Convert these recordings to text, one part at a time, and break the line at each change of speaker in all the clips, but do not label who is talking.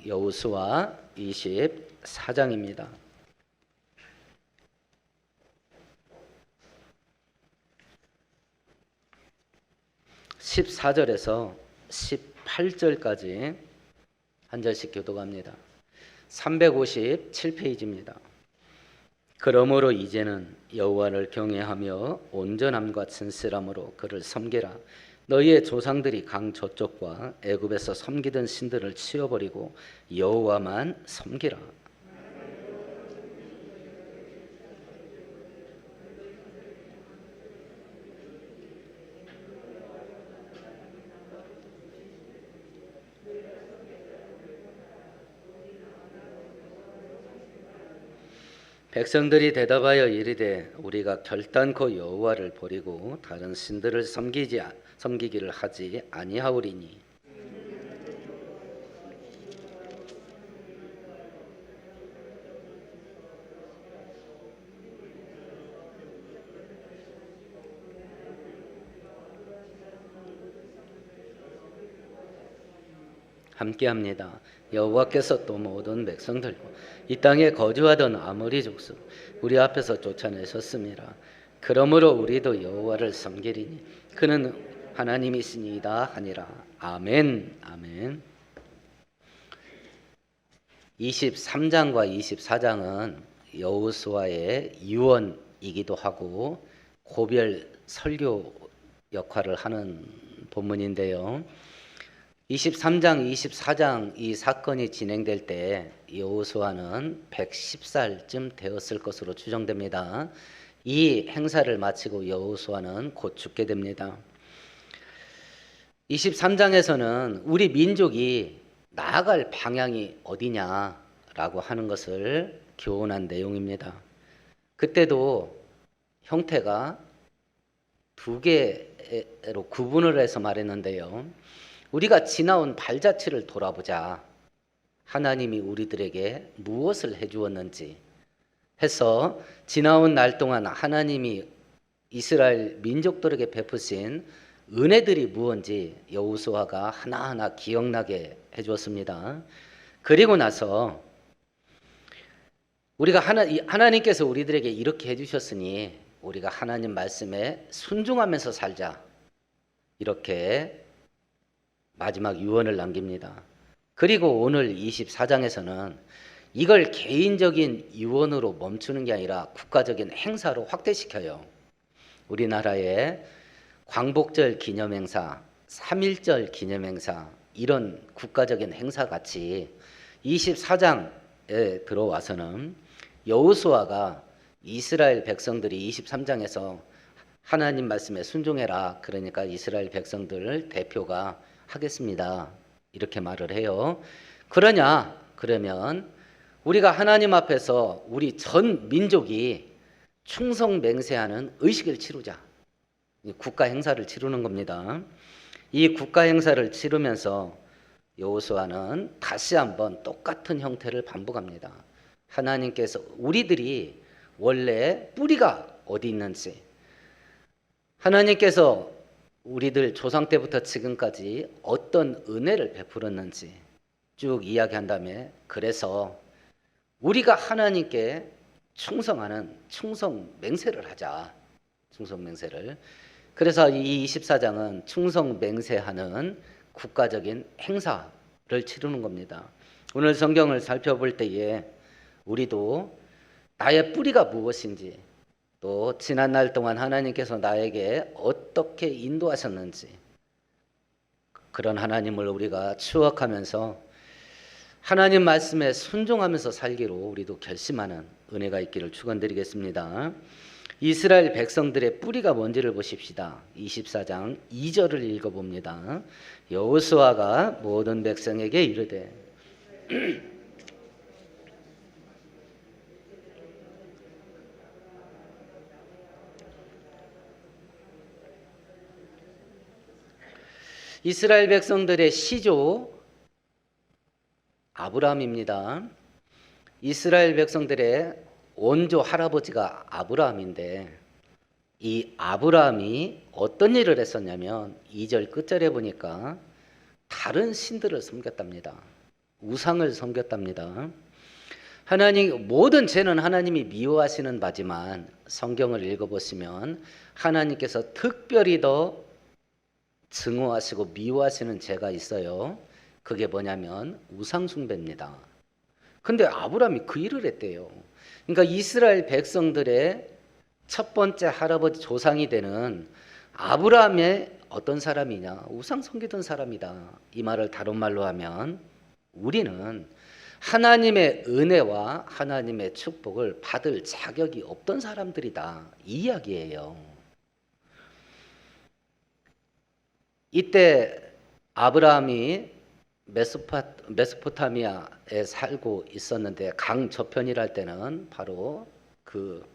여호수아 24장입니다. 14절에서 18절까지 한 절씩 교독합니다. 357페이지입니다. 그러므로 이제는 여호와를 경외하며 온전함과 진실함으로 그를 섬기라. 너희의 조상들이 강 저쪽과 애굽에서 섬기던 신들을 치워버리고 여호와만 섬기라. 백성들이 대답하여 이르되 우리가 결단코 여호와를 버리고 다른 신들을 섬기기를 하지 아니하오리니 함께합니다. 여호와께서 또 모든 백성들과 이 땅에 거주하던 아모리 족속 우리 앞에서 쫓아내셨습니다. 그러므로 우리도 여호와를 섬기리니 그는 하나님이시니이다 하니라. 아멘. 아멘. 23장과 24장은 여호수아의 유언이기도 하고 고별 설교 역할을 하는 본문인데요. 23장, 24장 이 사건이 진행될 때 여호수아는 110살쯤 되었을 것으로 추정됩니다. 이 행사를 마치고 여호수아는 곧 죽게 됩니다. 23장에서는 우리 민족이 나아갈 방향이 어디냐라고 하는 것을 교훈한 내용입니다. 그때도 형태가 두 개로 구분을 해서 말했는데요. 우리가 지나온 발자취를 돌아보자. 하나님이 우리들에게 무엇을 해주었는지 해서 지나온 날 동안 하나님이 이스라엘 민족들에게 베푸신 은혜들이 무엇인지 여호수아가 하나하나 기억나게 해주었습니다. 그리고 나서 우리가 하나님께서 우리들에게 이렇게 해주셨으니 우리가 하나님 말씀에 순종하면서 살자. 이렇게 마지막 유언을 남깁니다. 그리고 오늘 24장에서는 이걸 개인적인 유언으로 멈추는 게 아니라 국가적인 행사로 확대시켜요. 우리나라의 광복절 기념행사, 3.1절 기념행사 이런 국가적인 행사같이 24장에 들어와서는 여호수아가 이스라엘 백성들이 23장에서 하나님 말씀에 순종해라. 그러니까 이스라엘 백성들 대표가 하겠습니다. 이렇게 말을 해요. 그러면 우리가 하나님 앞에서 우리 전 민족이 충성 맹세하는 의식을 치르자. 국가 행사를 치르는 겁니다. 이 국가 행사를 치르면서 여호수아는 다시 한번 똑같은 형태를 반복합니다. 하나님께서 우리들이 원래 뿌리가 어디 있는지 하나님께서 우리들 조상 때부터 지금까지 어떤 은혜를 베풀었는지 쭉 이야기한 다음에 그래서 우리가 하나님께 충성하는 충성 맹세를 하자. 충성 맹세를. 그래서 이 24장은 충성 맹세하는 국가적인 행사를 치르는 겁니다. 오늘 성경을 살펴볼 때에 우리도 나의 뿌리가 무엇인지 또 지난 날 동안 하나님께서 나에게 어떻게 인도하셨는지 그런 하나님을 우리가 추억하면서 하나님 말씀에 순종하면서 살기로 우리도 결심하는 은혜가 있기를 축원드리겠습니다. 이스라엘 백성들의 뿌리가 뭔지를 보십시다. 24장 2절을 읽어봅니다. 여호수아가 모든 백성에게 이르되 이스라엘 백성들의 시조 아브라함입니다. 이스라엘 백성들의 원조 할아버지가 아브라함인데 이 아브라함이 어떤 일을 했었냐면 2절 끝절에 보니까 다른 신들을 섬겼답니다. 우상을 섬겼답니다. 하나님, 모든 죄는 하나님이 미워하시는 바지만 성경을 읽어보시면 하나님께서 특별히 더 증오하시고 미워하시는 죄가 있어요. 그게 뭐냐면 우상 숭배입니다. 근데 아브라함이 그 일을 했대요. 그러니까 이스라엘 백성들의 첫 번째 할아버지 조상이 되는 아브라함의 어떤 사람이냐? 우상 섬기던 사람이다. 이 말을 다른 말로 하면 우리는 하나님의 은혜와 하나님의 축복을 받을 자격이 없던 사람들이다. 이 이야기예요. 이때 아브라함이 메소포타미아에 살고 있었는데 강 저편이랄 때는 바로 그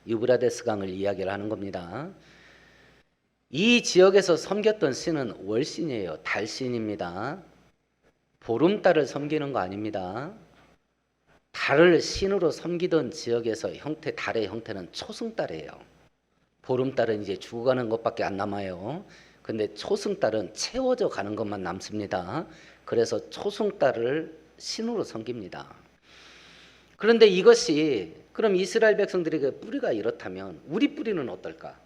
유브라데스 강을 이야기를 하는 겁니다. 이 지역에서 섬겼던 신은 월신이에요. 달신입니다. 보름달을 섬기는 거 아닙니다. 달을 신으로 섬기던 지역에서 달의 형태는 초승달이에요. 보름달은 이제 죽어가는 것밖에 안 남아요. 근데 초승달은 채워져 가는 것만 남습니다. 그래서 초승달을 신으로 섬깁니다. 그런데 이것이 그럼 이스라엘 백성들에게 뿌리가 이렇다면 우리 뿌리는 어떨까?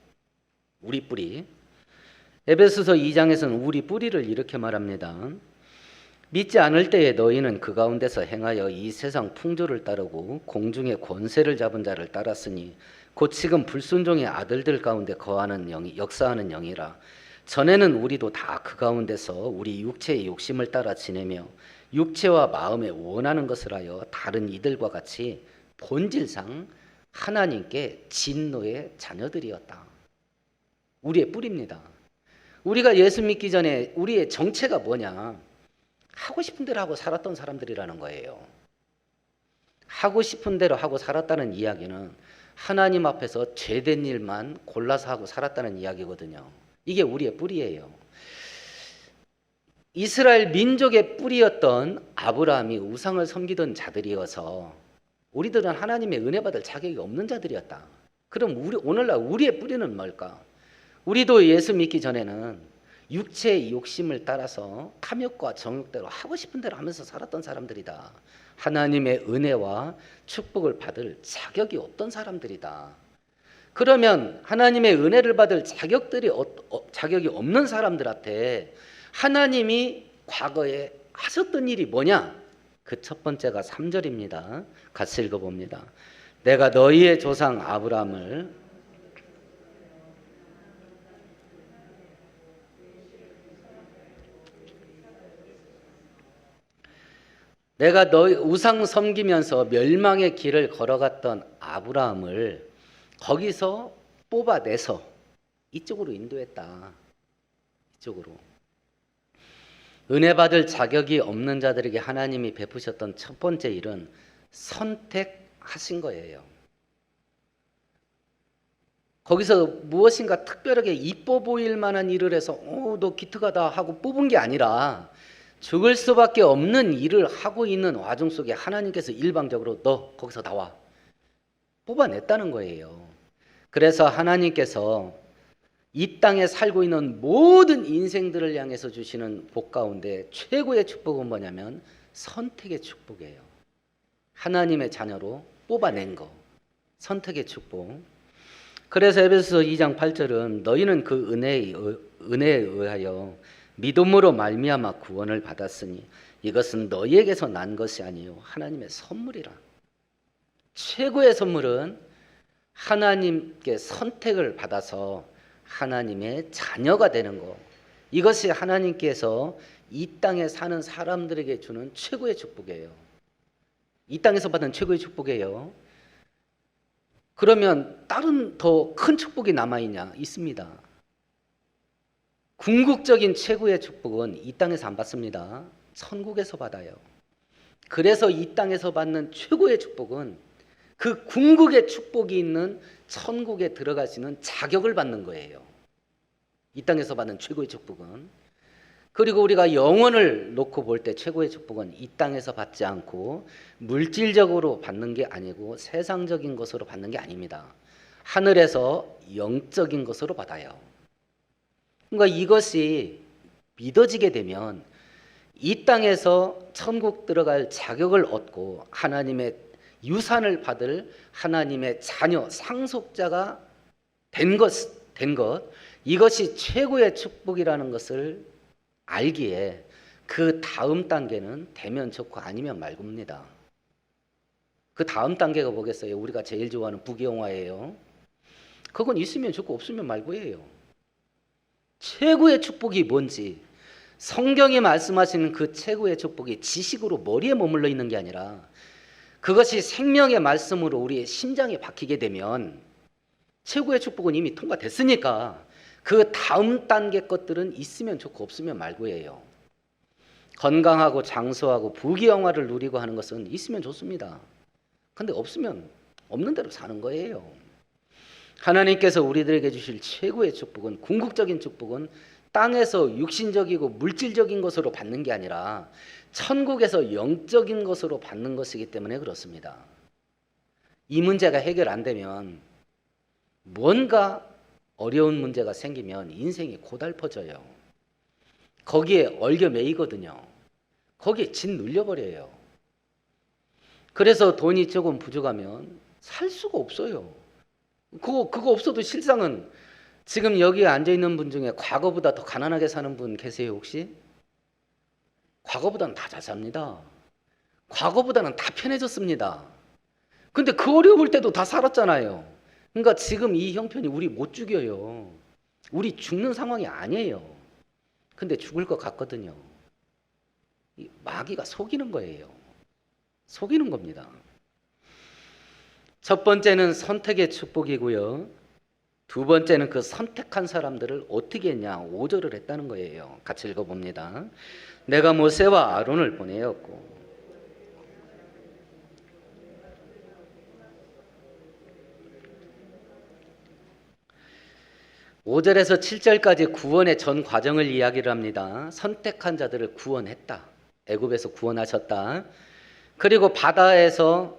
우리 뿌리. 에베소서 2장에서는 우리 뿌리를 이렇게 말합니다. 믿지 않을 때에 너희는 그 가운데서 행하여 이 세상 풍조를 따르고 공중의 권세를 잡은 자를 따랐으니 곧 지금 불순종의 아들들 가운데 거하는 영이 역사하는 영이라. 전에는 우리도 다 그 가운데서 우리 육체의 욕심을 따라 지내며 육체와 마음에 원하는 것을 하여 다른 이들과 같이 본질상 하나님께 진노의 자녀들이었다. 우리의 뿌리입니다. 우리가 예수 믿기 전에 우리의 정체가 뭐냐? 하고 싶은 대로 하고 살았던 사람들이라는 거예요. 하고 싶은 대로 하고 살았다는 이야기는 하나님 앞에서 죄된 일만 골라서 하고 살았다는 이야기거든요. 이게 우리의 뿌리예요. 이스라엘 민족의 뿌리였던 아브라함이 우상을 섬기던 자들이어서 우리들은 하나님의 은혜 받을 자격이 없는 자들이었다. 그럼 오늘날 우리의 뿌리는 뭘까? 우리도 예수 믿기 전에는 육체의 욕심을 따라서 탐욕과 정욕대로 하고 싶은 대로 하면서 살았던 사람들이다. 하나님의 은혜와 축복을 받을 자격이 없던 사람들이다. 그러면 하나님의 은혜를 받을 자격이 없는 사람들한테 하나님이 과거에 하셨던 일이 뭐냐? 그 첫 번째가 3절입니다. 같이 읽어봅니다. 내가 너희의 조상 아브라함을 내가 너희 우상 섬기면서 멸망의 길을 걸어갔던 아브라함을 거기서 뽑아내서 이쪽으로 인도했다. 이쪽으로. 은혜 받을 자격이 없는 자들에게 하나님이 베푸셨던 첫 번째 일은 선택하신 거예요. 거기서 무엇인가 특별하게 이뻐 보일 만한 일을 해서 너 기특하다 하고 뽑은 게 아니라 죽을 수밖에 없는 일을 하고 있는 와중 속에 하나님께서 일방적으로 너 거기서 나와 뽑아냈다는 거예요. 그래서 하나님께서 이 땅에 살고 있는 모든 인생들을 향해서 주시는 복 가운데 최고의 축복은 뭐냐면 선택의 축복이에요. 하나님의 자녀로 뽑아낸 거, 선택의 축복. 그래서 에베소서 2장 8절은 너희는 그 은혜에 의하여 믿음으로 말미암아 구원을 받았으니 이것은 너희에게서 난 것이 아니요 하나님의 선물이라. 최고의 선물은 하나님께 선택을 받아서 하나님의 자녀가 되는 것. 이것이 하나님께서 이 땅에 사는 사람들에게 주는 최고의 축복이에요. 이 땅에서 받은 최고의 축복이에요. 그러면 다른 더 큰 축복이 남아있냐? 있습니다. 궁극적인 최고의 축복은 이 땅에서 안 받습니다. 천국에서 받아요. 그래서 이 땅에서 받는 최고의 축복은 그 궁극의 축복이 있는 천국에 들어가시는 자격을 받는 거예요. 이 땅에서 받는 최고의 축복은. 그리고 우리가 영혼을 놓고 볼 때 최고의 축복은 이 땅에서 받지 않고 물질적으로 받는 게 아니고 세상적인 것으로 받는 게 아닙니다. 하늘에서 영적인 것으로 받아요. 그러니까 이것이 믿어지게 되면 이 땅에서 천국 들어갈 자격을 얻고 하나님의 유산을 받을 하나님의 자녀, 상속자가 된 것, 이것이 최고의 축복이라는 것을 알기에 그 다음 단계는 되면 좋고 아니면 말고입니다. 그 다음 단계가 뭐겠어요? 우리가 제일 좋아하는 부귀영화예요. 그건 있으면 좋고 없으면 말고예요. 최고의 축복이 뭔지, 성경이 말씀하시는 그 최고의 축복이 지식으로 머리에 머물러 있는 게 아니라 그것이 생명의 말씀으로 우리의 심장에 박히게 되면 최고의 축복은 이미 통과됐으니까 그 다음 단계 것들은 있으면 좋고 없으면 말고예요. 건강하고 장수하고 부귀영화를 누리고 하는 것은 있으면 좋습니다. 근데 없으면 없는 대로 사는 거예요. 하나님께서 우리들에게 주실 최고의 축복은, 궁극적인 축복은 땅에서 육신적이고 물질적인 것으로 받는 게 아니라 천국에서 영적인 것으로 받는 것이기 때문에 그렇습니다. 이 문제가 해결 안 되면 뭔가 어려운 문제가 생기면 인생이 고달퍼져요. 거기에 얽겨 매이거든요. 거기에 진 눌려버려요. 그래서 돈이 조금 부족하면 살 수가 없어요. 그거 없어도 실상은 지금 여기 앉아있는 분 중에 과거보다 더 가난하게 사는 분 계세요 혹시? 과거보다는 다 잘 삽니다. 과거보다는 다 편해졌습니다. 근데 그 어려울 때도 다 살았잖아요. 그러니까 지금 이 형편이 우리 못 죽여요. 우리 죽는 상황이 아니에요. 근데 죽을 것 같거든요. 이 마귀가 속이는 거예요. 속이는 겁니다. 첫 번째는 선택의 축복이고요. 두 번째는 그 선택한 사람들을 어떻게 했냐, 5절을 했다는 거예요. 같이 읽어봅니다. 내가 모세와 아론을 보내었고 (5절에서) (7절까지) 구원의 전 과정을 이야기를 합니다. 선택한 자들을 구원했다. 애굽에서 구원하셨다. 그리고 바다에서,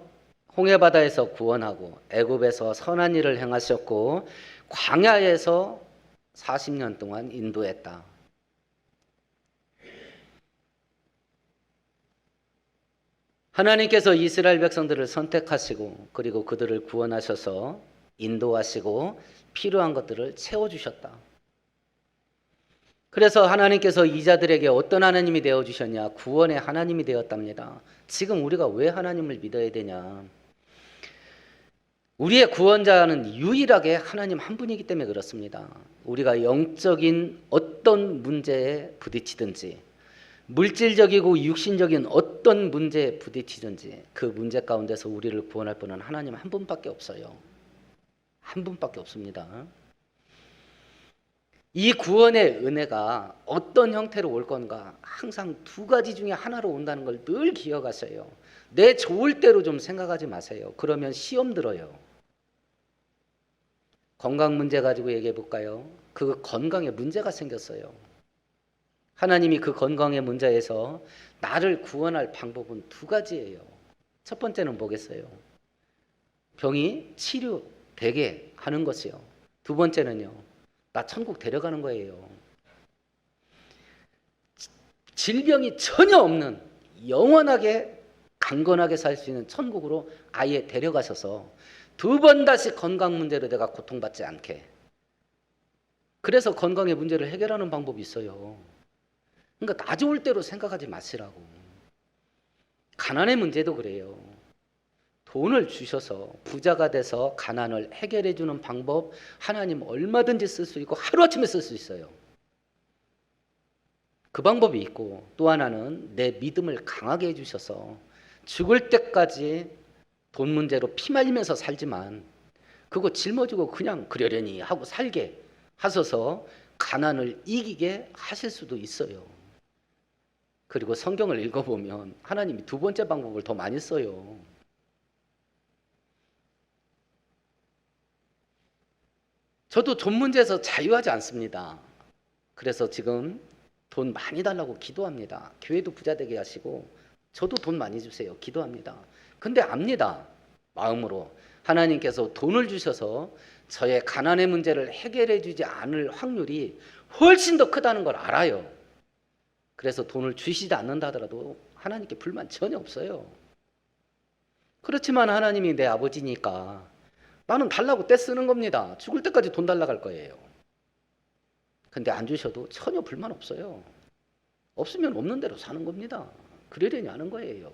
홍해바다에서 구원하고 애굽에서 선한 일을 행하셨고 광야에서 40년 동안 인도했다. 하나님께서 이스라엘 백성들을 선택하시고 그리고 그들을 구원하셔서 인도하시고 필요한 것들을 채워주셨다. 그래서 하나님께서 이 자들에게 어떤 하나님이 되어주셨냐? 구원의 하나님이 되었답니다. 지금 우리가 왜 하나님을 믿어야 되냐? 우리의 구원자는 유일하게 하나님 한 분이기 때문에 그렇습니다. 우리가 영적인 어떤 문제에 부딪히든지 물질적이고 육신적인 어떤 문제에 부딪히든지 그 문제 가운데서 우리를 구원할 분은 하나님 한 분밖에 없어요. 한 분밖에 없습니다. 이 구원의 은혜가 어떤 형태로 올 건가 항상 두 가지 중에 하나로 온다는 걸 늘 기억하세요. 내 좋을 대로 좀 생각하지 마세요. 그러면 시험 들어요. 건강 문제 가지고 얘기해 볼까요? 그 건강에 문제가 생겼어요. 하나님이 그 건강의 문제에서 나를 구원할 방법은 두 가지예요. 첫 번째는 뭐겠어요? 병이 치료되게 하는 것이요. 두 번째는요, 나 천국 데려가는 거예요. 질병이 전혀 없는 영원하게 강건하게 살 수 있는 천국으로 아예 데려가셔서 두 번 다시 건강 문제로 내가 고통받지 않게. 그래서 건강의 문제를 해결하는 방법이 있어요. 그러니까 나 좋을 대로 생각하지 마시라고. 가난의 문제도 그래요. 돈을 주셔서 부자가 돼서 가난을 해결해 주는 방법 하나님 얼마든지 쓸 수 있고 하루아침에 쓸 수 있어요. 그 방법이 있고, 또 하나는 내 믿음을 강하게 해주셔서 죽을 때까지 돈 문제로 피말리면서 살지만 그거 짊어지고 그냥 그러려니 하고 살게 하셔서 가난을 이기게 하실 수도 있어요. 그리고 성경을 읽어보면 하나님이 두 번째 방법을 더 많이 써요. 저도 돈 문제에서 자유하지 않습니다. 그래서 지금 돈 많이 달라고 기도합니다. 교회도 부자 되게 하시고 저도 돈 많이 주세요. 기도합니다. 근데 압니다. 마음으로 하나님께서 돈을 주셔서 저의 가난의 문제를 해결해 주지 않을 확률이 훨씬 더 크다는 걸 알아요. 그래서 돈을 주시지 않는다 하더라도 하나님께 불만 전혀 없어요. 그렇지만 하나님이 내 아버지니까 나는 달라고 떼쓰는 겁니다. 죽을 때까지 돈 달라고 할 거예요. 근데 안 주셔도 전혀 불만 없어요. 없으면 없는 대로 사는 겁니다. 그러려니 하는 거예요.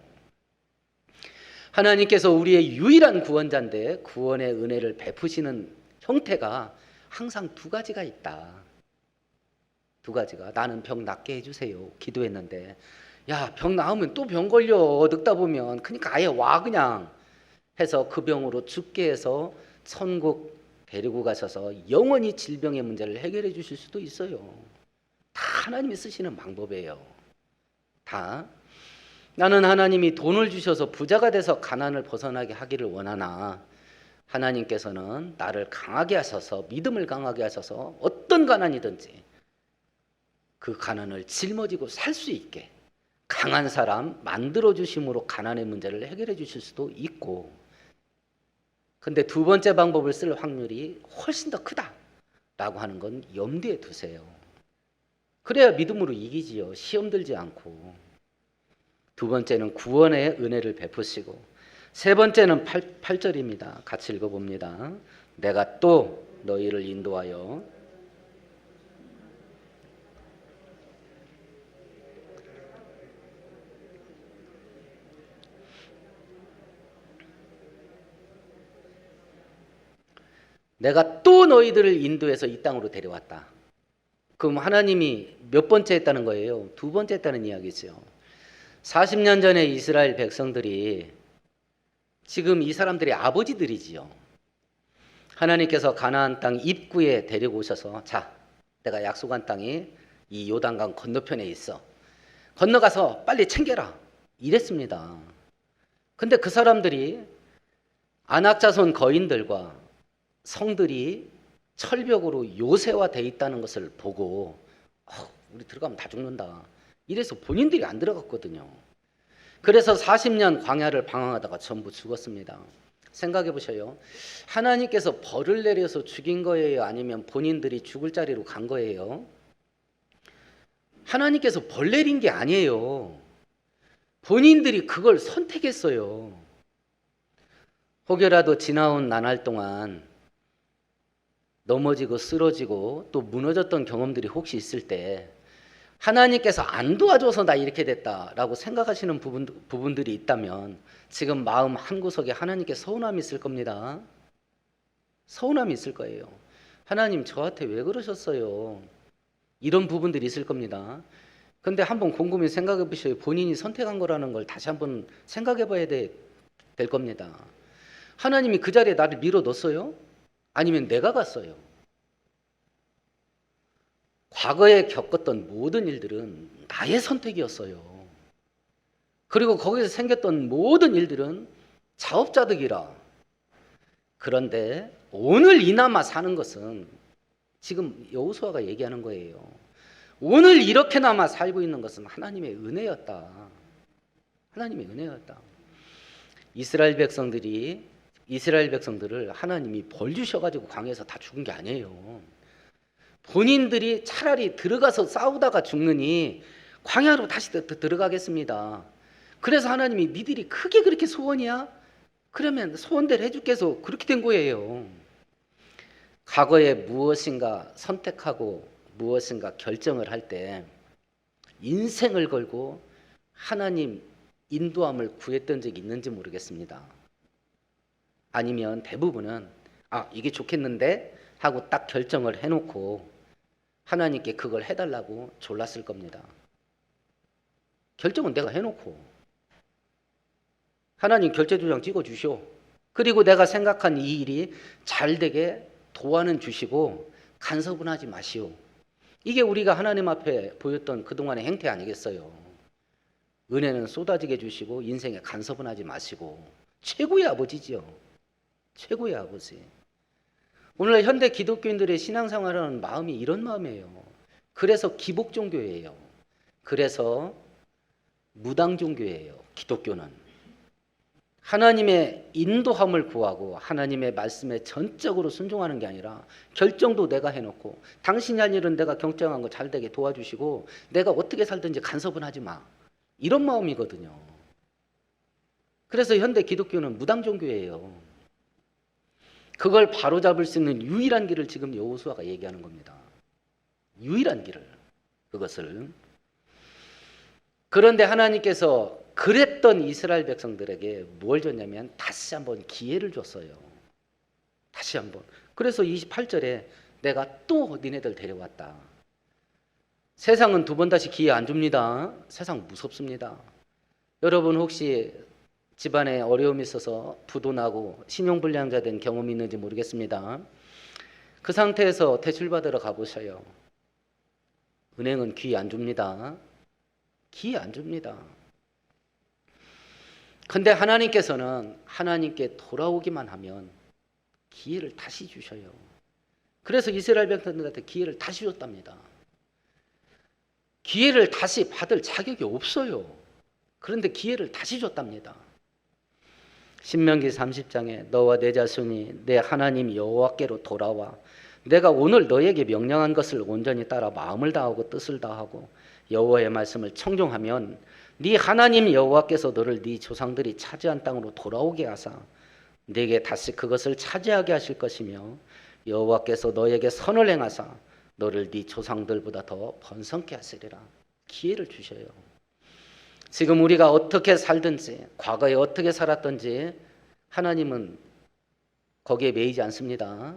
하나님께서 우리의 유일한 구원자인데 구원의 은혜를 베푸시는 형태가 항상 두 가지가 있다. 두 가지가. 나는 병 낫게 해주세요. 기도했는데 야, 병 나으면 또 병 걸려. 늙다 보면. 그러니까 아예 와 그냥 해서 그 병으로 죽게 해서 천국 데리고 가셔서 영원히 질병의 문제를 해결해 주실 수도 있어요. 다 하나님이 쓰시는 방법이에요. 다. 나는 하나님이 돈을 주셔서 부자가 돼서 가난을 벗어나게 하기를 원하나 하나님께서는 나를 강하게 하셔서 믿음을 강하게 하셔서 어떤 가난이든지 그 가난을 짊어지고 살 수 있게 강한 사람 만들어 주심으로 가난의 문제를 해결해 주실 수도 있고, 근데 두 번째 방법을 쓸 확률이 훨씬 더 크다라고 하는 건 염두에 두세요. 그래야 믿음으로 이기지요. 시험 들지 않고. 두 번째는 구원의 은혜를 베푸시고, 세 번째는 8절입니다. 같이 읽어봅니다. 내가 또 너희를 인도하여 내가 또 너희들을 인도해서 이 땅으로 데려왔다. 그럼 하나님이 몇 번째 했다는 거예요? 두 번째 했다는 이야기죠. 40년 전에 이스라엘 백성들이 지금 이 사람들의 아버지들이지요. 하나님께서 가나안 땅 입구에 데리고 오셔서 자, 내가 약속한 땅이 이 요단강 건너편에 있어. 건너가서 빨리 챙겨라. 이랬습니다. 근데 그 사람들이 안악자손 거인들과 성들이 철벽으로 요새화되어 있다는 것을 보고 우리 들어가면 다 죽는다. 이래서 본인들이 안 들어갔거든요. 그래서 40년 광야를 방황하다가 전부 죽었습니다. 생각해 보셔요. 하나님께서 벌을 내려서 죽인 거예요? 아니면 본인들이 죽을 자리로 간 거예요? 하나님께서 벌 내린 게 아니에요. 본인들이 그걸 선택했어요. 혹여라도 지나온 나날 동안 넘어지고 쓰러지고 또 무너졌던 경험들이 혹시 있을 때 하나님께서 안 도와줘서 나 이렇게 됐다라고 생각하시는 부분들이 있다면 지금 마음 한구석에 하나님께 서운함이 있을 겁니다. 서운함이 있을 거예요. 하나님 저한테 왜 그러셨어요? 이런 부분들이 있을 겁니다. 근데 한번 곰곰이 생각해 보셔요. 본인이 선택한 거라는 걸 다시 한번 생각해 봐야 될 겁니다. 하나님이 그 자리에 나를 밀어 넣었어요? 아니면 내가 갔어요? 과거에 겪었던 모든 일들은 나의 선택이었어요. 그리고 거기서 생겼던 모든 일들은 자업자득이라. 그런데 오늘 이나마 사는 것은 지금 여호수아가 얘기하는 거예요. 오늘 이렇게나마 살고 있는 것은 하나님의 은혜였다. 하나님의 은혜였다. 이스라엘 백성들을 하나님이 벌 주셔가지고 광야에서 다 죽은 게 아니에요. 본인들이 차라리 들어가서 싸우다가 죽느니 광야로 다시 들어가겠습니다. 그래서 하나님이 니들이 크게 그렇게 소원이야? 그러면 소원대로 해줄게 해서 그렇게 된 거예요. 과거에 무엇인가 선택하고 무엇인가 결정을 할 때 인생을 걸고 하나님 인도함을 구했던 적이 있는지 모르겠습니다. 아니면 대부분은 이게 좋겠는데 하고 딱 결정을 해놓고 하나님께 그걸 해달라고 졸랐을 겁니다. 결정은 내가 해놓고 하나님 결제도장 찍어주시오. 그리고 내가 생각한 이 일이 잘 되게 도와는 주시고 간섭은 하지 마시오. 이게 우리가 하나님 앞에 보였던 그동안의 행태 아니겠어요? 은혜는 쏟아지게 주시고 인생에 간섭은 하지 마시고 최고의 아버지지요. 최고의 아버지. 오늘 현대 기독교인들의 신앙생활하는 마음이 이런 마음이에요. 그래서 기복종교예요. 그래서 무당종교예요. 기독교는. 하나님의 인도함을 구하고 하나님의 말씀에 전적으로 순종하는 게 아니라 결정도 내가 해놓고 당신이 할 일은 내가 경정한 거 잘 되게 도와주시고 내가 어떻게 살든지 간섭은 하지 마. 이런 마음이거든요. 그래서 현대 기독교는 무당 종교예요. 그걸 바로잡을 수 있는 유일한 길을 지금 여호수아가 얘기하는 겁니다. 유일한 길을. 그것을. 그런데 하나님께서 그랬던 이스라엘 백성들에게 뭘 줬냐면 다시 한번 기회를 줬어요. 다시 한번. 그래서 28절에 내가 또 니네들 데려왔다. 세상은 두 번 다시 기회 안 줍니다. 세상 무섭습니다. 여러분 혹시 집안에 어려움이 있어서 부도 나고 신용불량자 된 경험이 있는지 모르겠습니다. 그 상태에서 대출받으러 가보셔요. 은행은 기회 안 줍니다. 기회 안 줍니다. 근데 하나님께서는 하나님께 돌아오기만 하면 기회를 다시 주셔요. 그래서 이스라엘 백성들한테 기회를 다시 줬답니다. 기회를 다시 받을 자격이 없어요. 그런데 기회를 다시 줬답니다. 신명기 30장에 너와 내 자손이 내 하나님 여호와께로 돌아와 내가 오늘 너에게 명령한 것을 온전히 따라 마음을 다하고 뜻을 다하고 여호와의 말씀을 청종하면 네 하나님 여호와께서 너를 네 조상들이 차지한 땅으로 돌아오게 하사 네게 다시 그것을 차지하게 하실 것이며 여호와께서 너에게 선을 행하사 너를 네 조상들보다 더 번성케 하시리라. 기회를 주셔요. 지금 우리가 어떻게 살든지 과거에 어떻게 살았든지 하나님은 거기에 매이지 않습니다.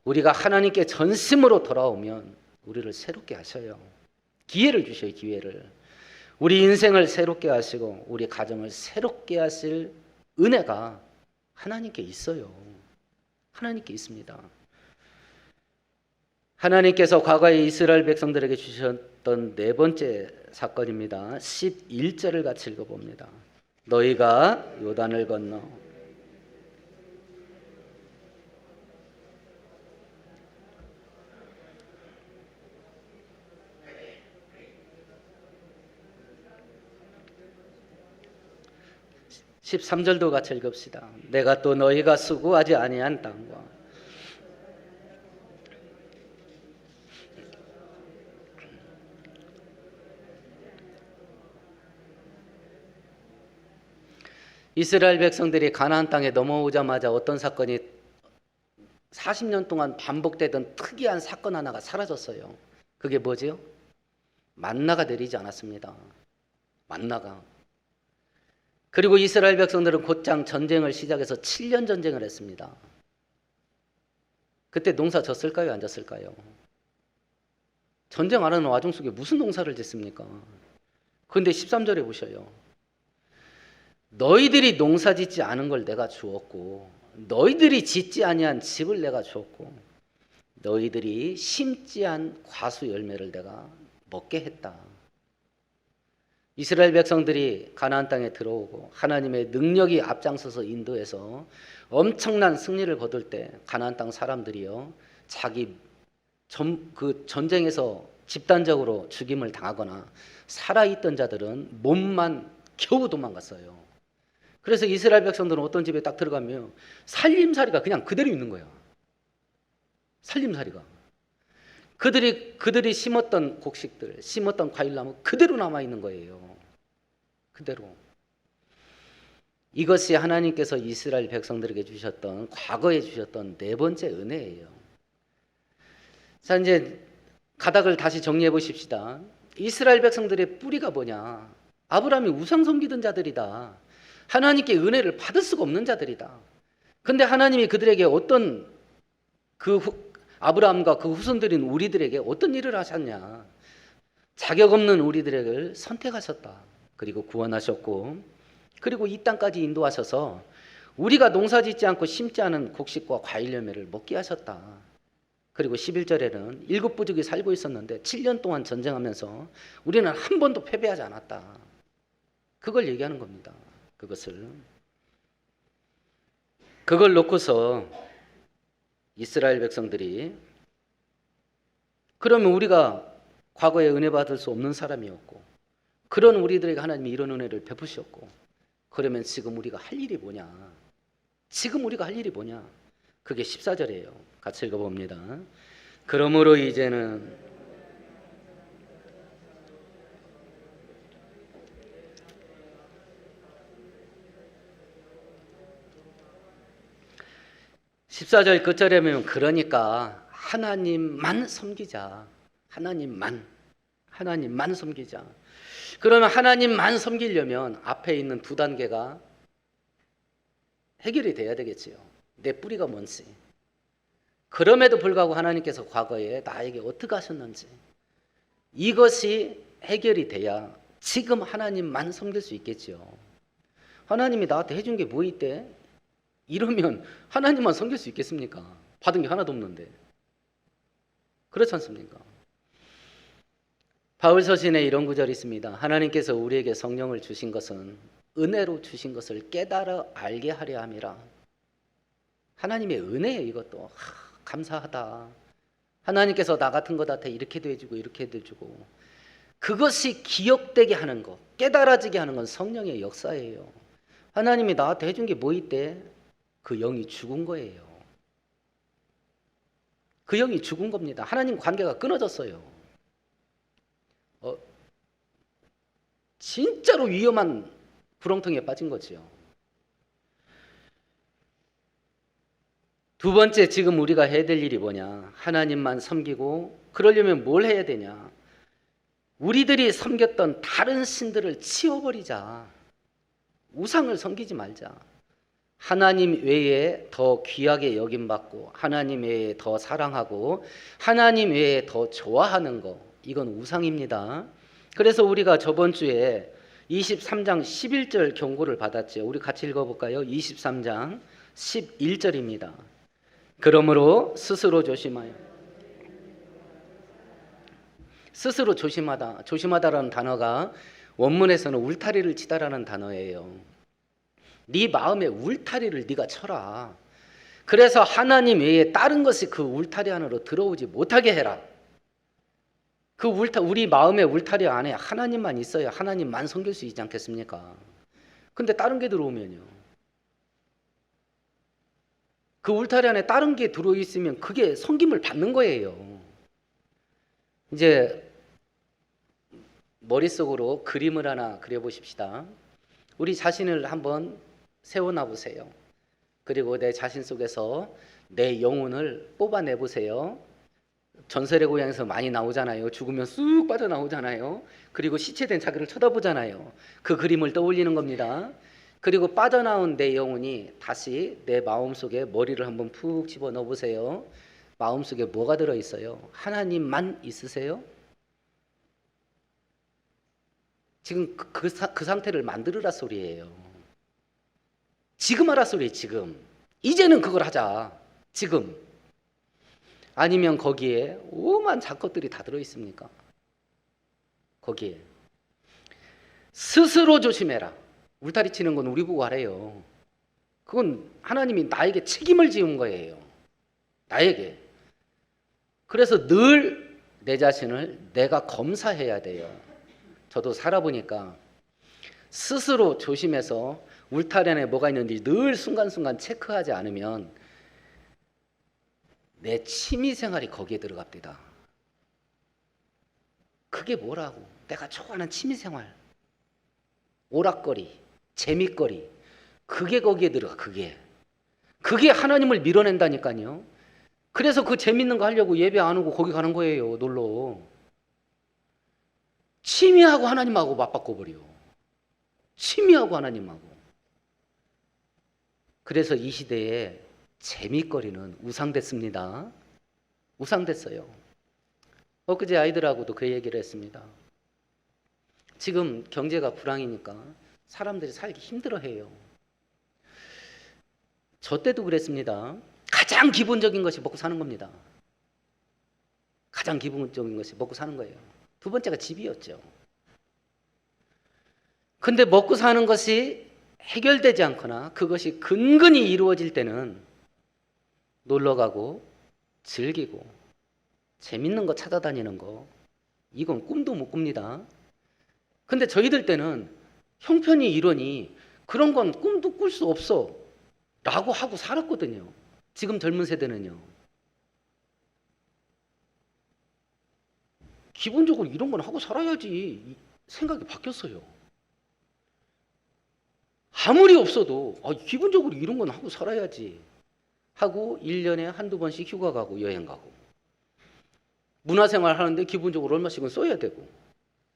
우리가 하나님께 전심으로 돌아오면 우리를 새롭게 하셔요. 기회를 주셔요. 기회를. 우리 인생을 새롭게 하시고 우리 가정을 새롭게 하실 은혜가 하나님께 있어요. 하나님께 있습니다. 하나님께서 과거에 이스라엘 백성들에게 주셨던 네 번째 사건입니다. 11절을 같이 읽어봅니다. 너희가 요단을 건너 13절도 같이 읽읍시다. 내가 또 너희가 수고하지 아니한 땅과 이스라엘 백성들이 가나안 땅에 넘어오자마자 어떤 사건이 40년 동안 반복되던 특이한 사건 하나가 사라졌어요. 그게 뭐죠? 만나가 내리지 않았습니다. 만나가. 그리고 이스라엘 백성들은 곧장 전쟁을 시작해서 7년 전쟁을 했습니다. 그때 농사 졌을까요? 안 졌을까요? 전쟁 안 하는 와중 속에 무슨 농사를 짓습니까? 그런데 13절에 보셔요. 너희들이 농사 짓지 않은 걸 내가 주었고 너희들이 짓지 아니한 집을 내가 주었고 너희들이 심지 않은 과수 열매를 내가 먹게 했다. 이스라엘 백성들이 가나안 땅에 들어오고 하나님의 능력이 앞장서서 인도해서 엄청난 승리를 거둘 때 가나안 땅 사람들이요 자기 그 전쟁에서 집단적으로 죽임을 당하거나 살아있던 자들은 몸만 겨우 도망갔어요. 그래서 이스라엘 백성들은 어떤 집에 딱 들어가면 살림살이가 그냥 그대로 있는 거야. 살림살이가. 그들이 심었던 곡식들, 심었던 과일나무 그대로 남아있는 거예요. 그대로. 이것이 하나님께서 이스라엘 백성들에게 주셨던, 과거에 주셨던 네 번째 은혜예요. 자, 이제 가닥을 다시 정리해 보십시다. 이스라엘 백성들의 뿌리가 뭐냐? 아브라함이 우상 섬기던 자들이다. 하나님께 은혜를 받을 수가 없는 자들이다. 근데 하나님이 그들에게 어떤 아브라함과 그 후손들인 우리들에게 어떤 일을 하셨냐? 자격 없는 우리들을 선택하셨다. 그리고 구원하셨고, 그리고 이 땅까지 인도하셔서 우리가 농사짓지 않고 심지 않은 곡식과 과일 열매를 먹게 하셨다. 그리고 11절에는 일곱 부족이 살고 있었는데 7년 동안 전쟁하면서 우리는 한 번도 패배하지 않았다. 그걸 얘기하는 겁니다. 그걸 놓고서 이스라엘 백성들이 그러면 우리가 과거에 은혜 받을 수 없는 사람이었고 그런 우리들에게 하나님이 이런 은혜를 베푸셨고 그러면 지금 우리가 할 일이 뭐냐? 지금 우리가 할 일이 뭐냐? 그게 14절이에요. 같이 읽어봅니다. 그러므로 이제는 14절 끝절에 보면 그러니까 하나님만 섬기자. 하나님만 섬기자. 그러면 하나님만 섬기려면 앞에 있는 두 단계가 해결이 돼야 되겠지요. 내 뿌리가 뭔지. 그럼에도 불구하고 하나님께서 과거에 나에게 어떻게 하셨는지 이것이 해결이 돼야 지금 하나님만 섬길 수 있겠지요. 하나님이 나한테 해준 게 뭐 있대? 이러면 하나님만 섬길 수 있겠습니까? 받은 게 하나도 없는데. 그렇지 않습니까? 바울 서신에 이런 구절이 있습니다. 하나님께서 우리에게 성령을 주신 것은 은혜로 주신 것을 깨달아 알게 하려 함이라. 하나님의 은혜예요, 이것도. 감사하다. 하나님께서 나 같은 것한테 이렇게도 해주고 이렇게도 해주고. 그것이 기억되게 하는 것, 깨달아지게 하는 건 성령의 역사예요. 하나님이 나한테 해준 게 뭐 있대? 그 영이 죽은 거예요. 그 영이 죽은 겁니다. 하나님 관계가 끊어졌어요. 진짜로 위험한 구렁텅이에 빠진 거지요. 두 번째, 지금 우리가 해야 될 일이 뭐냐? 하나님만 섬기고 그러려면 뭘 해야 되냐? 우리들이 섬겼던 다른 신들을 치워버리자. 우상을 섬기지 말자. 하나님 외에 더 귀하게 여김받고 하나님 외에 더 사랑하고 하나님 외에 더 좋아하는 거, 이건 우상입니다. 그래서 우리가 저번 주에 23장 11절 경고를 받았죠. 우리 같이 읽어볼까요? 23장 11절입니다. 그러므로 스스로 조심하여. 스스로 조심하다. 조심하다라는 단어가 원문에서는 울타리를 치다라는 단어예요. 네 마음의 울타리를 네가 쳐라. 그래서 하나님 외에 다른 것이 그 울타리 안으로 들어오지 못하게 해라. 우리 마음의 울타리 안에 하나님만 있어야 하나님만 섬길 수 있지 않겠습니까? 근데 다른 게 들어오면요. 그 울타리 안에 다른 게 들어있으면 그게 섬김을 받는 거예요. 이제 머릿속으로 그림을 하나 그려보십시다. 우리 자신을 한번 세워놔 보세요. 그리고 내 자신 속에서 내 영혼을 뽑아내 보세요. 전설의 고향에서 많이 나오잖아요. 죽으면 쑥 빠져나오잖아요. 그리고 시체된 자기를 쳐다보잖아요. 그 그림을 떠올리는 겁니다. 그리고 빠져나온 내 영혼이 다시 내 마음속에 머리를 한번 푹 집어넣어 보세요. 마음속에 뭐가 들어있어요? 하나님만 있으세요? 지금 그 상태를 만들으라 소리예요. 지금 하라 소리예요. 지금. 이제는 그걸 하자. 지금. 아니면 거기에 오만 잡것들이 다 들어있습니까? 거기에. 스스로 조심해라. 울타리 치는 건 우리 보고 하래요. 그건 하나님이 나에게 책임을 지은 거예요. 나에게. 그래서 늘 내 자신을 내가 검사해야 돼요. 저도 살아보니까 스스로 조심해서 울타리 안에 뭐가 있는지 늘 순간순간 체크하지 않으면 내 취미생활이 거기에 들어갑니다. 그게 뭐라고? 내가 좋아하는 취미생활, 오락거리, 재밌거리, 그게 거기에 들어가. 그게 하나님을 밀어낸다니까요. 그래서 그 재밌는 거 하려고 예배 안 오고 거기 가는 거예요. 놀러. 취미하고 하나님하고 맞바꿔버려. 취미하고 하나님하고. 그래서 이 시대에 재미거리는 우상됐습니다. 우상됐어요. 엊그제 아이들하고도 그 얘기를 했습니다. 지금 경제가 불황이니까 사람들이 살기 힘들어해요. 저 때도 그랬습니다. 가장 기본적인 것이 먹고 사는 겁니다. 가장 기본적인 것이 먹고 사는 거예요. 두 번째가 집이었죠. 근데 먹고 사는 것이 해결되지 않거나 그것이 근근히 이루어질 때는 놀러가고 즐기고 재밌는 거 찾아다니는 거, 이건 꿈도 못 꿉니다. 근데 저희들 때는 형편이 이러니 그런 건 꿈도 꿀 수 없어 라고 하고 살았거든요. 지금 젊은 세대는요. 기본적으로 이런 건 하고 살아야지 생각이 바뀌었어요. 아무리 없어도 기본적으로 이런 건 하고 살아야지 하고 1년에 한두 번씩 휴가 가고 여행 가고 문화생활 하는데 기본적으로 얼마씩은 써야 되고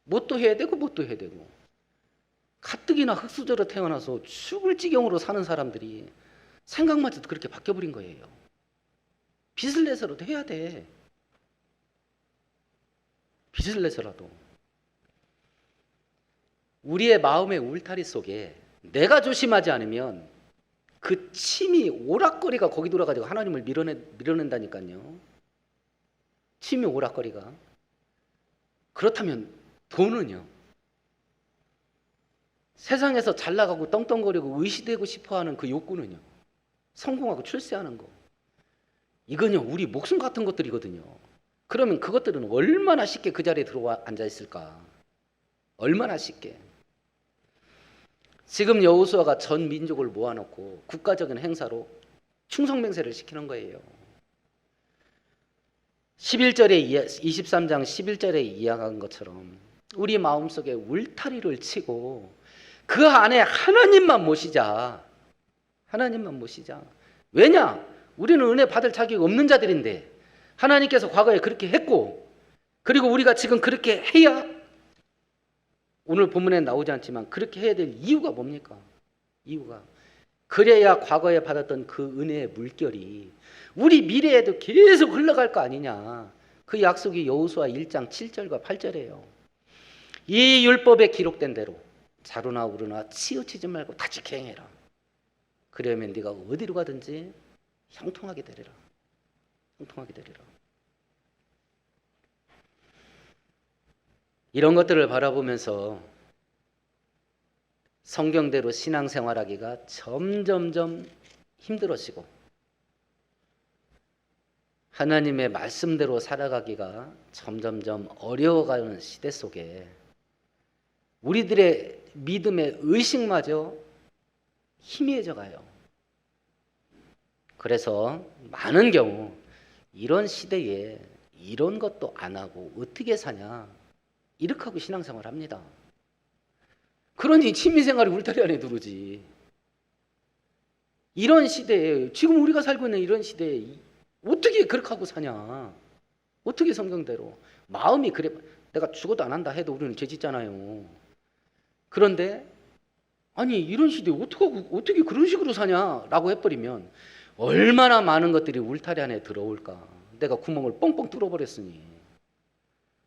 뭣도 해야 되고 뭣도 해야 되고 가뜩이나 흙수저로 태어나서 죽을 지경으로 사는 사람들이 생각마저도 그렇게 바뀌어버린 거예요. 빚을 내서라도 해야 돼. 빚을 내서라도. 우리의 마음의 울타리 속에 내가 조심하지 않으면 그 침이 오락거리가 거기 돌아가지고 하나님을 밀어낸다니까요. 침이 오락거리가. 그렇다면 돈은요. 세상에서 잘 나가고 떵떵거리고 의시되고 싶어하는 그 욕구는요. 성공하고 출세하는 거. 이건요 우리 목숨 같은 것들이거든요. 그러면 그것들은 얼마나 쉽게 그 자리에 들어와 앉아 있을까. 얼마나 쉽게. 지금 여호수아가 전 민족을 모아놓고 국가적인 행사로 충성맹세를 시키는 거예요. 23장 11절에 이야기한 것처럼 우리 마음속에 울타리를 치고 그 안에 하나님만 모시자. 하나님만 모시자. 왜냐? 우리는 은혜 받을 자격이 없는 자들인데 하나님께서 과거에 그렇게 했고 그리고 우리가 지금 그렇게 해야 오늘 본문에 나오지 않지만 그렇게 해야 될 이유가 뭡니까? 이유가 그래야 과거에 받았던 그 은혜의 물결이 우리 미래에도 계속 흘러갈 거 아니냐. 그 약속이 여호수아 1장 7절과 8절이에요. 이 율법에 기록된 대로 자루나 우루나 치우치지 말고 다 지켜 행해라. 그러면 네가 어디로 가든지 형통하게 되리라. 형통하게 되리라. 이런 것들을 바라보면서 성경대로 신앙생활하기가 점점점 힘들어지고 하나님의 말씀대로 살아가기가 점점점 어려워가는 시대 속에 우리들의 믿음의 의식마저 희미해져 가요. 그래서 많은 경우 이런 시대에 이런 것도 안 하고 어떻게 사냐 이렇게 하고 신앙생활 합니다. 그러니 취미생활이 울타리 안에 들어오지. 이런 시대에 지금 우리가 살고 있는 이런 시대에 어떻게 그렇게 하고 사냐. 어떻게 성경대로. 마음이 그래. 내가 죽어도 안 한다 해도 우리는 죄 짓잖아요. 그런데 아니 이런 시대에 어떻게 그런 식으로 사냐라고 해버리면 얼마나 많은 것들이 울타리 안에 들어올까. 내가 구멍을 뻥뻥 뚫어버렸으니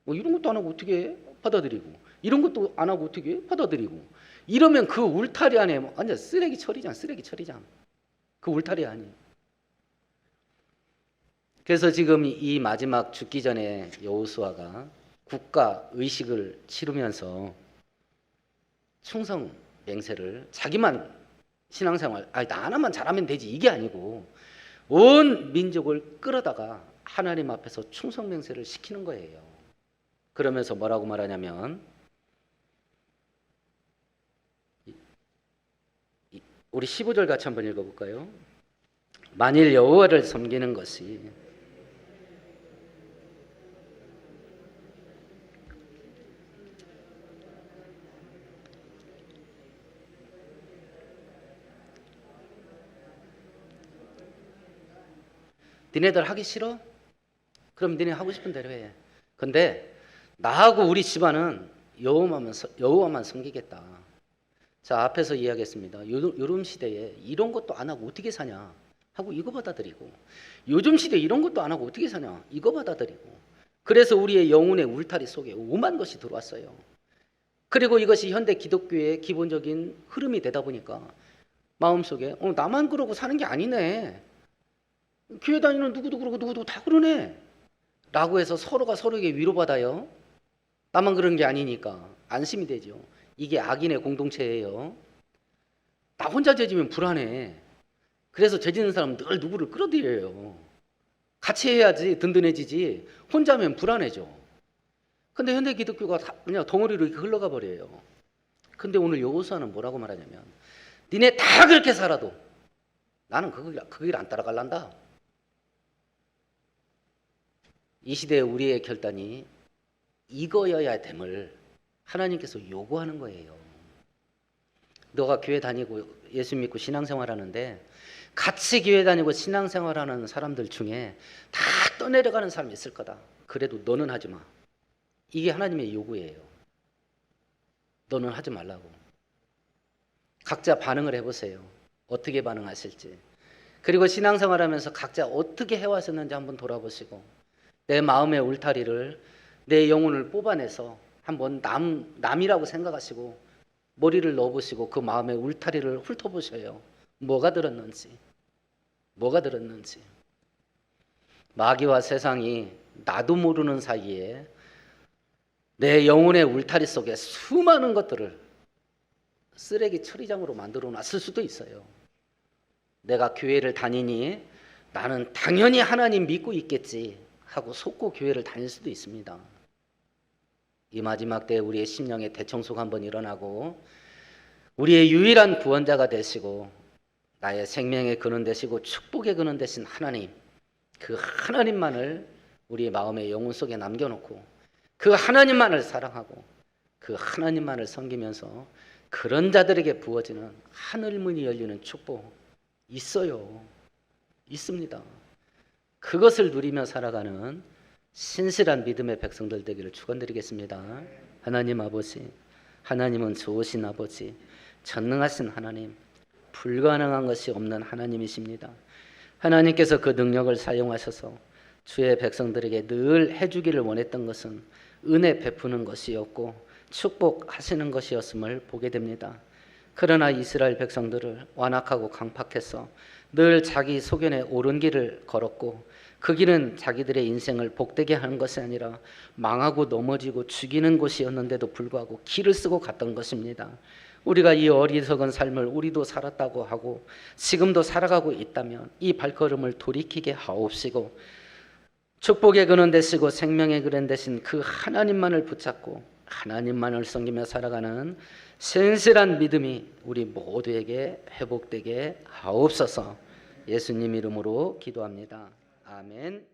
뭐 이런 것도 안 하고 어떻게 받아들이고 이런 것도 안 하고 어떻게 받아들이고 이러면 그 울타리 안에 완전 쓰레기 처리장 그 울타리 안이. 그래서 지금 이 마지막 죽기 전에 여호수아가 국가 의식을 치르면서 충성 맹세를 자기만 신앙생활 나 하나만 잘하면 되지 이게 아니고 온 민족을 끌어다가 하나님 앞에서 충성 맹세를 시키는 거예요. 그러면서 뭐라고 말하냐면 우리 15절 같이 한번 읽어볼까요? 만일 여호와를 섬기는 것이 니네들 하기 싫어? 그럼 니네 하고 싶은 대로 해. 근데 나하고 우리 집안은 여호와만 섬기겠다. 자, 앞에서 이야기했습니다. 요즘 시대에 이런 것도 안 하고 어떻게 사냐 하고 이거 받아들이고 요즘 시대에 이런 것도 안 하고 어떻게 사냐 이거 받아들이고 그래서 우리의 영혼의 울타리 속에 오만 것이 들어왔어요. 그리고 이것이 현대 기독교의 기본적인 흐름이 되다 보니까 마음속에 나만 그러고 사는 게 아니네. 교회 다니는 누구도 그러고 누구도 다 그러네 라고 해서 서로가 서로에게 위로받아요. 나만 그런 게 아니니까 안심이 되죠. 이게 악인의 공동체예요. 나 혼자 죄지면 불안해. 그래서 죄지는 사람은 늘 누구를 끌어들여요. 같이 해야지 든든해지지 혼자면 불안해져. 근데 현대 기독교가 그냥 덩어리로 이렇게 흘러가 버려요. 근데 오늘 여호수아는 뭐라고 말하냐면 니네 다 그렇게 살아도 나는 그 길 안 따라갈란다. 이 시대에 우리의 결단이 이거여야 됨을 하나님께서 요구하는 거예요. 너가 교회 다니고 예수 믿고 신앙생활하는데 같이 교회 다니고 신앙생활하는 사람들 중에 다 떠내려가는 사람이 있을 거다. 그래도 너는 하지 마. 이게 하나님의 요구예요. 너는 하지 말라고. 각자 반응을 해보세요. 어떻게 반응하실지. 그리고 신앙생활하면서 각자 어떻게 해왔었는지 한번 돌아보시고 내 마음의 울타리를, 내 영혼을 뽑아내서 한번 남이라고 생각하시고 머리를 넣어보시고 그 마음의 울타리를 훑어보셔요. 뭐가 들었는지. 마귀와 세상이 나도 모르는 사이에 내 영혼의 울타리 속에 수많은 것들을 쓰레기 처리장으로 만들어 놨을 수도 있어요. 내가 교회를 다니니 나는 당연히 하나님 믿고 있겠지 하고 속고 교회를 다닐 수도 있습니다. 이 마지막 때에 우리의 심령의 대청소가 한번 일어나고 우리의 유일한 구원자가 되시고 나의 생명의 근원 되시고 축복의 근원 되신 하나님, 그 하나님만을 우리의 마음의 영혼 속에 남겨놓고 그 하나님만을 사랑하고 그 하나님만을 섬기면서 그런 자들에게 부어지는 하늘문이 열리는 축복 있어요. 있습니다. 그것을 누리며 살아가는 신실한 믿음의 백성들 되기를 축원드리겠습니다. 하나님 아버지, 하나님은 좋으신 아버지, 전능하신 하나님, 불가능한 것이 없는 하나님이십니다. 하나님께서 그 능력을 사용하셔서 주의 백성들에게 늘 해주기를 원했던 것은 은혜 베푸는 것이었고 축복하시는 것이었음을 보게 됩니다. 그러나 이스라엘 백성들을 완악하고 강팍해서 늘 자기 소견에 옳은 길을 걸었고 그 길은 자기들의 인생을 복되게 하는 것이 아니라 망하고 넘어지고 죽이는 곳이었는데도 불구하고 길을 쓰고 갔던 것입니다. 우리가 이 어리석은 삶을 우리도 살았다고 하고 지금도 살아가고 있다면 이 발걸음을 돌이키게 하옵시고 축복의 근원 되시고 생명의 근원 되신 그 하나님만을 붙잡고 하나님만을 섬기며 살아가는 신실한 믿음이 우리 모두에게 회복되게 하옵소서. 예수님 이름으로 기도합니다. 아멘.